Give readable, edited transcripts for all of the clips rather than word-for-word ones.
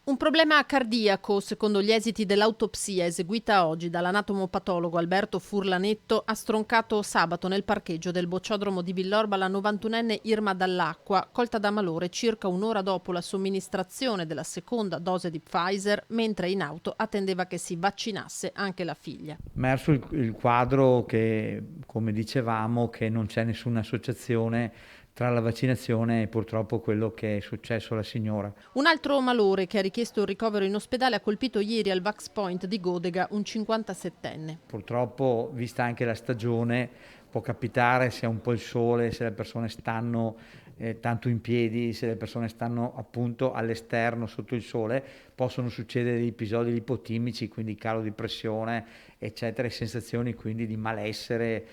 Un problema cardiaco, secondo gli esiti dell'autopsia eseguita oggi dall'anatomopatologo Alberto Furlanetto, ha stroncato sabato nel parcheggio del bocciodromo di Villorba la 91enne Irma Dall'Acqua, colta da malore circa un'ora dopo la somministrazione della seconda dose di Pfizer, mentre in auto attendeva che si vaccinasse anche la figlia. Emerso il quadro che, come dicevamo, che non c'è nessuna associazione tra la vaccinazione e purtroppo quello che è successo alla signora. Un altro malore che ha richiesto il ricovero in ospedale ha colpito ieri al Vax Point di Godega un 57enne. Purtroppo, vista anche la stagione, può capitare se ha un po' il sole, se le persone stanno tanto in piedi, se le persone stanno appunto all'esterno sotto il sole, possono succedere degli episodi lipotimici, quindi calo di pressione, eccetera, e sensazioni quindi di malessere.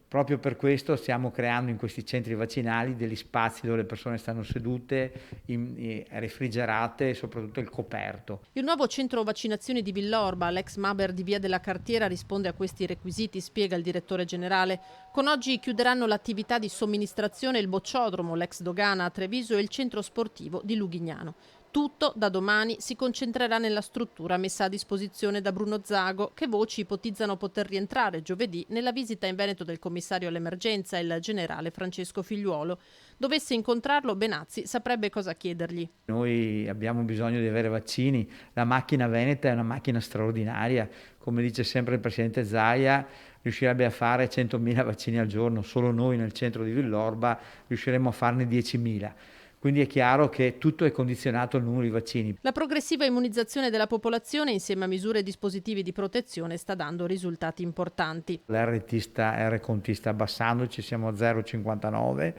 Proprio per questo stiamo creando in questi centri vaccinali degli spazi dove le persone stanno sedute, refrigerate e soprattutto il coperto. Il nuovo centro vaccinazioni di Villorba, l'ex Maber di Via della Cartiera, risponde a questi requisiti, spiega il direttore generale. Con oggi chiuderanno l'attività di somministrazione il bocciodromo, l'ex dogana a Treviso e il centro sportivo di Lughignano. Tutto da domani si concentrerà nella struttura messa a disposizione da Bruno Zago, che voci ipotizzano poter rientrare giovedì nella visita in Veneto del commissario all'emergenza, il generale Francesco Figliuolo. Dovesse incontrarlo, Benazzi saprebbe cosa chiedergli. Noi abbiamo bisogno di avere vaccini, la macchina veneta è una macchina straordinaria, come dice sempre il presidente Zaia, riuscirebbe a fare 100.000 vaccini al giorno, solo noi nel centro di Villorba riusciremo a farne 10.000. Quindi è chiaro che tutto è condizionato al numero di vaccini. La progressiva immunizzazione della popolazione insieme a misure e dispositivi di protezione sta dando risultati importanti. R conti sta abbassando, ci siamo a 0,59,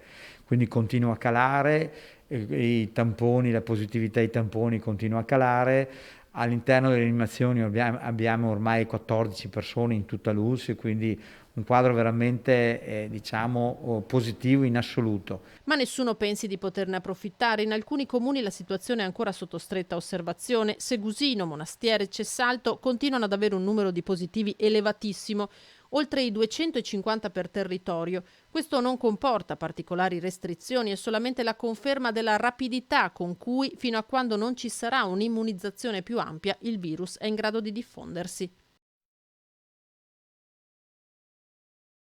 quindi continua a calare, i tamponi, la positività ai tamponi continua a calare. All'interno delle animazioni abbiamo ormai 14 persone in tutta l'ULSS, quindi un quadro veramente positivo in assoluto. Ma nessuno pensi di poterne approfittare. In alcuni comuni la situazione è ancora sotto stretta osservazione. Segusino, Monastiere e Cessalto continuano ad avere un numero di positivi elevatissimo, oltre i 250 per territorio. Questo non comporta particolari restrizioni, è solamente la conferma della rapidità con cui, fino a quando non ci sarà un'immunizzazione più ampia, il virus è in grado di diffondersi.